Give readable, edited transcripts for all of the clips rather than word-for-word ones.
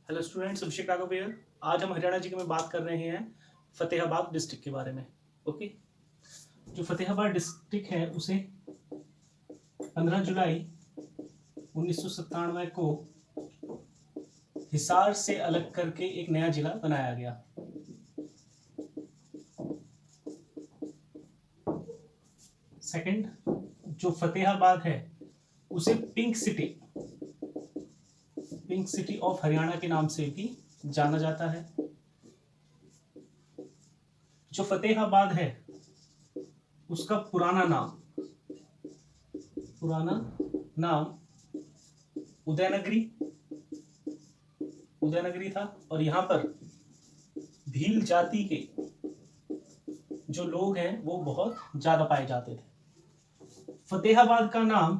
Hello students, Abhishek Raghav here. आज हम हरियाणा जी के में बात कर रहे हैं फतेहाबाद डिस्ट्रिक्ट के बारे में। ओके, जो फतेहाबाद डिस्ट्रिक्ट है उसे 15 जुलाई 1997 को हिसार से अलग करके एक नया जिला बनाया गया। सेकंड, जो फतेहाबाद है उसे पिंक सिटी ऑफ हरियाणा के नाम से भी जाना जाता है। जो फतेहाबाद है उसका पुराना नाम उदयनगरी था, और यहाँ पर भील जाति के जो लोग हैं वो बहुत ज्यादा पाए जाते थे। फतेहाबाद का नाम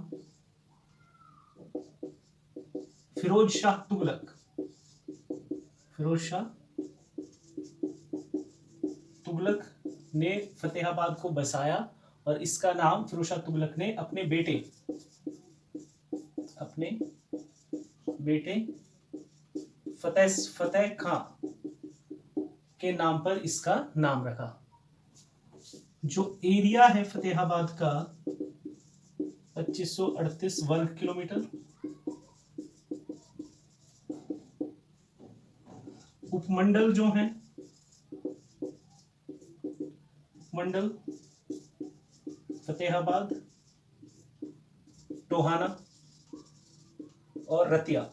फिरोज शाह तुगलक ने फतेहाबाद को बसाया, और इसका नाम फिरोज शाह तुगलक ने अपने बेटे फतेह खां के नाम पर इसका नाम रखा। जो एरिया है फतेहाबाद का 2538 वर्ग किलोमीटर। उपमंडल जो है, मंडल फतेहाबाद, टोहाना और रतिया,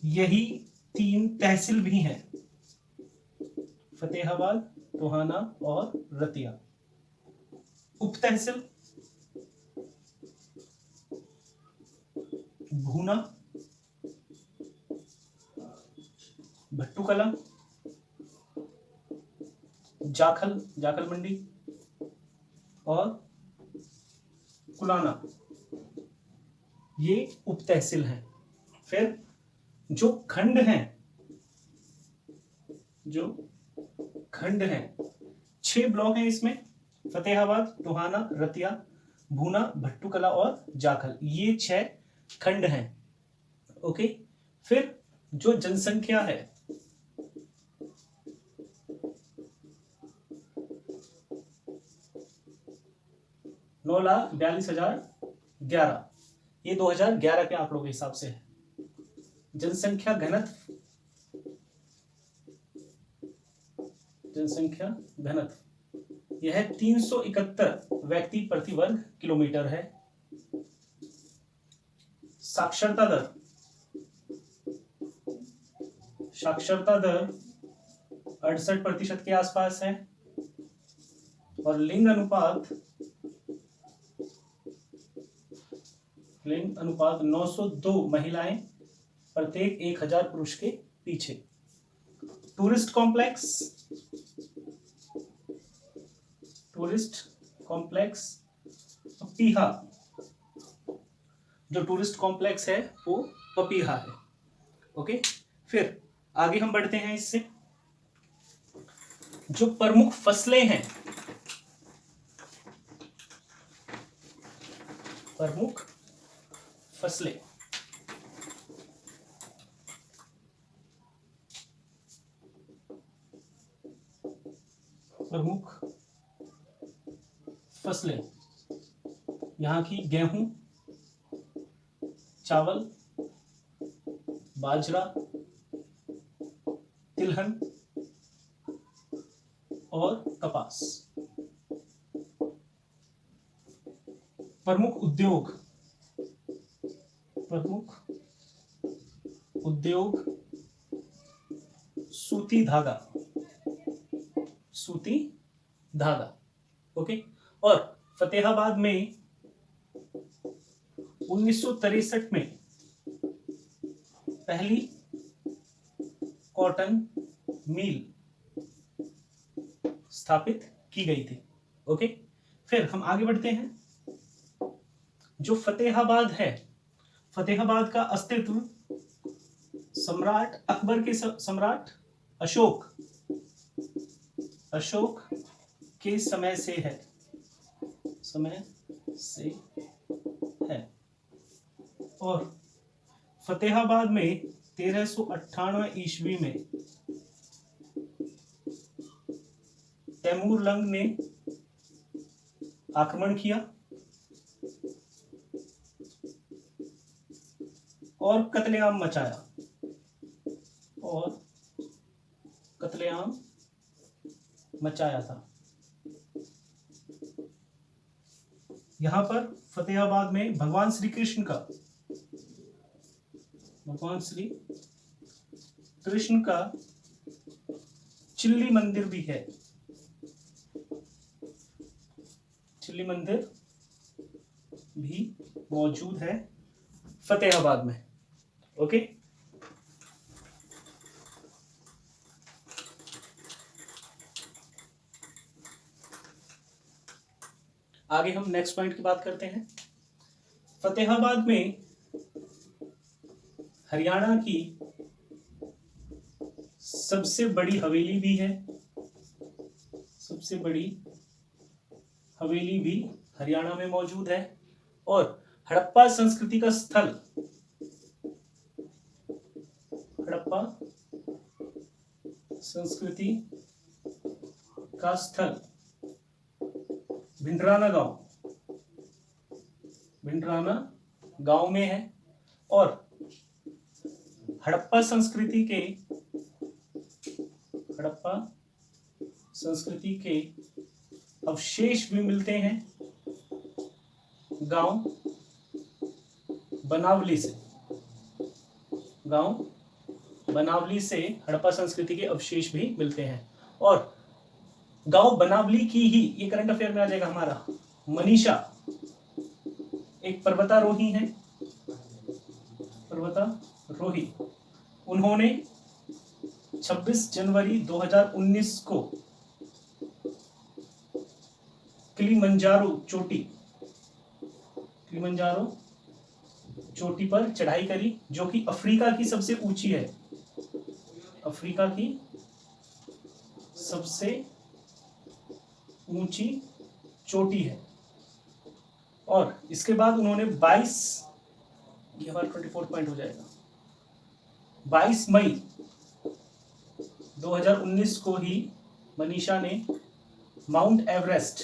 यही 3 तहसील भी हैं, फतेहाबाद, टोहाना और रतिया। उप तहसील भूना, भट्टूकला, जाखल मंडी और कुलाना, ये उप तहसील हैं। फिर जो खंड हैं 6 ब्लॉक हैं इसमें, फतेहाबाद, टोहाना, रतिया, भूना, भट्टूकला और जाखल, ये 6 खंड हैं। ओके, फिर जो जनसंख्या है 9,42,011, ये 2011 के आंकड़ों के हिसाब से है। जनसंख्या घनत्व यह 371 व्यक्ति प्रति वर्ग किलोमीटर है। साक्षरता दर 68% के आसपास है, और लिंग अनुपात 902 महिलाएं प्रत्येक 1000 पुरुष के पीछे। टूरिस्ट कॉम्प्लेक्स पपीहा, जो टूरिस्ट कॉम्प्लेक्स है वो पपीहा है। ओके, फिर आगे हम बढ़ते हैं। इससे जो प्रमुख फसलें हैं, प्रमुख फसलें यहाँ की गेहूं, चावल, बाजरा, तिलहन और कपास। प्रमुख उद्योग सूती धागा। ओके, और फतेहाबाद में 1963 में पहली कॉटन मिल स्थापित की गई थी। ओके, फिर हम आगे बढ़ते हैं। जो फतेहाबाद है, फतेहाबाद का अस्तित्व सम्राट अकबर के सम्राट अशोक के समय से है, और फतेहाबाद में 1398 ईस्वी में तैमूर लंग ने आक्रमण किया और कत्लेआम मचाया था। यहां पर फतेहाबाद में भगवान श्री कृष्ण का चिल्ली मंदिर भी है। चिल्ली मंदिर भी मौजूद है फतेहाबाद में। ओके, आगे हम नेक्स्ट पॉइंट की बात करते हैं। फतेहाबाद में हरियाणा की सबसे बड़ी हवेली भी है। सबसे बड़ी हवेली भी हरियाणा में मौजूद है और हड़प्पा संस्कृति का स्थल, हड़प्पा संस्कृति का स्थल भिंडराना गांव में है और हड़प्पा संस्कृति के अवशेष भी मिलते हैं गांव बनावली से हड़प्पा संस्कृति के अवशेष भी मिलते हैं। और गांव बनावली की ही, ये करंट अफेयर में आ जाएगा हमारा, मनीषा एक पर्वतारोही है, उन्होंने 26 जनवरी 2019 को किलिमंजारो चोटी पर चढ़ाई करी, जो कि अफ्रीका की सबसे ऊंची है। अफ्रीका की सबसे ऊंची चोटी है। और इसके बाद उन्होंने 22 पॉइंट हो जाएगा, 22 मई 2019 को ही मनीषा ने माउंट एवरेस्ट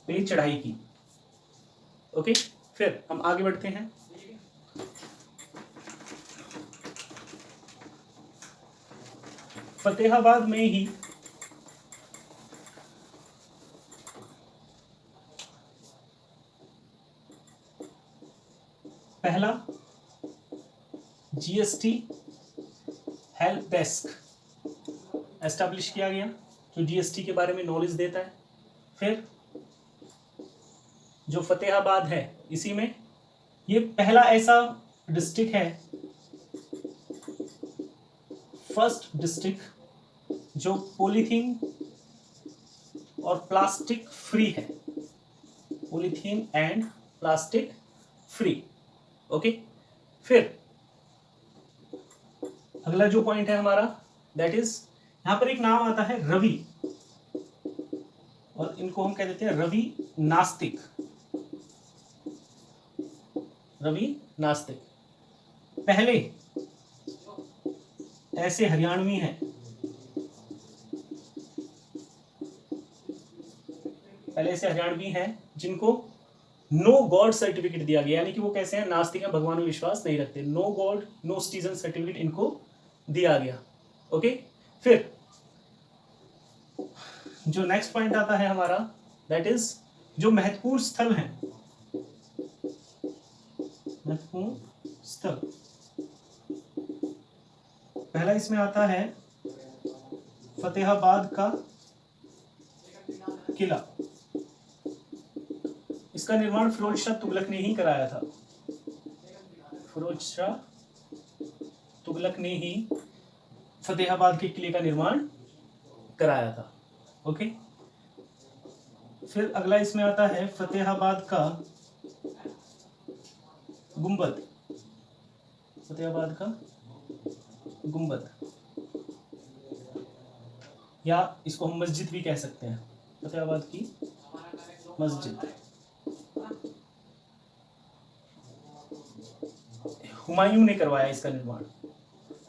पे चढ़ाई की। ओके, फिर हम आगे बढ़ते हैं। फतेहाबाद में ही पहला जीएसटी हेल्प डेस्क एस्टैब्लिश किया गया, जो जीएसटी के बारे में नॉलेज देता है। फिर जो फतेहाबाद है, इसी में ये पहला ऐसा डिस्ट्रिक्ट है, फर्स्ट डिस्ट्रिक्ट जो पॉलीथीन और प्लास्टिक फ्री है। Polythene and plastic free. Okay, फिर अगला जो पॉइंट है हमारा, दैट इज, यहां पर एक नाम आता है रवि, और इनको हम कह देते हैं रवि नास्तिक। पहले ऐसे हरियाणवी हैं, जिनको नो गॉड सर्टिफिकेट दिया गया, यानी कि वो कैसे हैं, नास्तिक हैं, भगवान में विश्वास नहीं रखते। No god no citizen certificate इनको दिया गया। ओके, फिर जो नेक्स्ट पॉइंट आता है हमारा, दैट इज जो महत्वपूर्ण स्थल हैं, पहला इसमें आता है फतेहाबाद का किला। इसका निर्माण फिरोज शाह तुगलक ने ही कराया था। फिरोज शाह तुगलक ने ही फतेहाबाद के किले का निर्माण कराया था। ओके, फिर अगला इसमें आता है फतेहाबाद का गुंबद। फतेहाबाद का गुंबद, या इसको हम मस्जिद भी कह सकते हैं, फतेहाबाद की मस्जिद। हुमायूं ने करवाया इसका निर्माण।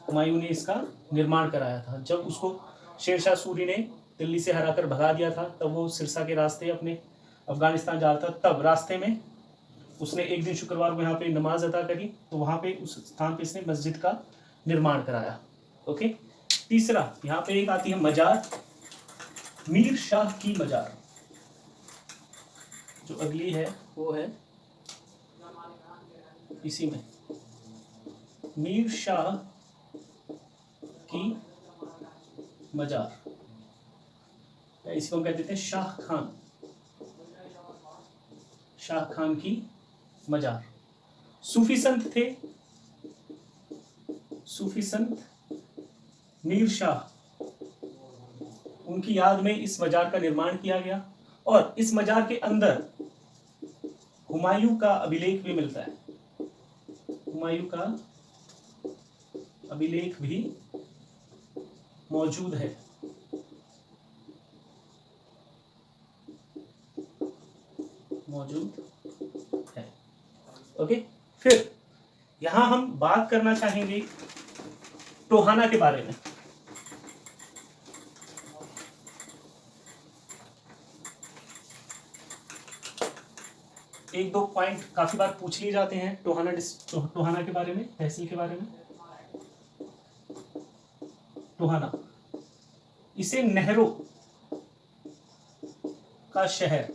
हुमायूं ने इसका निर्माण कराया था। जब उसको शेरशाह सूरी ने दिल्ली से हराकर भगा दिया था, तब वो सिरसा के रास्ते अपने अफगानिस्तान जा रहा था। तब रास्ते में उसने एक दिन शुक्रवार को यहाँ पे नमाज अदा करी, तो वहाँ पे उस स्थान पे इसने मस्जिद का निर्माण कराया। ओके। तीसरा यहाँ पे एक आती है मजार, मीर शाह की मजार। जो अगली है वो है इसी में, मीर शाह की मजार, इसको हम कहते थे शाह खान, शाह खान की मजार। सूफी संत थे, सूफी संत मीर शाह, उनकी याद में इस मजार का निर्माण किया गया। और इस मजार के अंदर हुमायूं का अभिलेख भी मिलता है, हुमायूं का अभिलेख भी मौजूद है। मौजूद है। ओके। फिर यहां हम बात करना चाहेंगे टोहाना के बारे में। एक दो पॉइंट काफी बार पूछ लिए जाते हैं टोहाना के बारे में, तहसील के बारे में। टोहाना, इसे नेहरू का शहर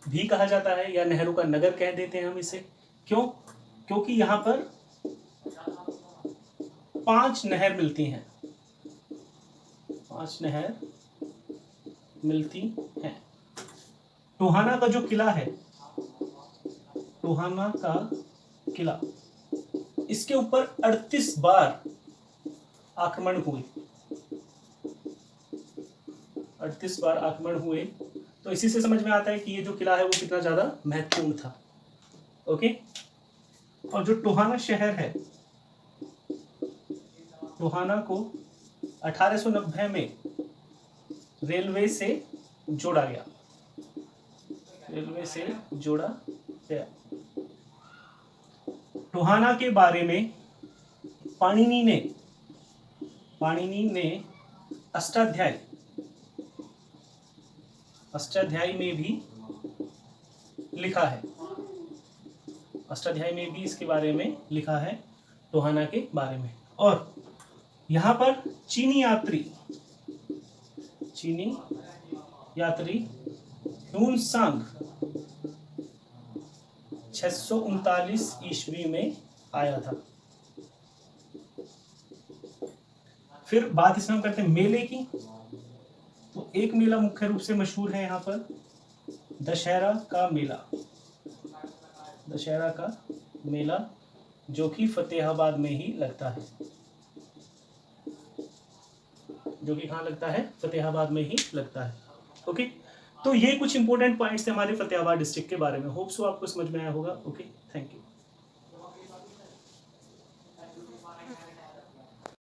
भी कहा जाता है, या नेहरू का नगर कह देते हैं हम इसे। क्यों? क्योंकि यहां पर 5 नहर मिलती हैं, 5 नहर मिलती हैं। टोहाना का जो किला है, टोहाना का किला, इसके ऊपर 38 बार आक्रमण हुए, 38 बार आक्रमण हुए। तो इसी से समझ में आता है कि ये जो किला है वो कितना ज्यादा महत्वपूर्ण था। ओके। और जो टोहाना शहर है, टोहाना को 1890 में रेलवे से जोड़ा गया, रेलवे से जोड़ा गया। टोहाना के बारे में पाणिनि ने अष्टाध्यायी में भी लिखा है, अष्टाध्यायी में भी इसके बारे में लिखा है, टोहाना के बारे में। और यहाँ पर चीनी यात्री ह्यूनसांग 639 ईस्वी में आया था। फिर बात इसमें हम करते हैं मेले की। तो एक मेला मुख्य रूप से मशहूर है यहाँ पर, दशहरा का मेला, दशहरा का मेला, जो कि फतेहाबाद में ही लगता है, जो कि कहाँ लगता है? फतेहाबाद में ही लगता है। ओके। तो ये कुछ इंपॉर्टेंट पॉइंट्स थे हमारे फतेहाबाद डिस्ट्रिक्ट के बारे में। होप सो आपको समझ में आया होगा। Okay, thank you.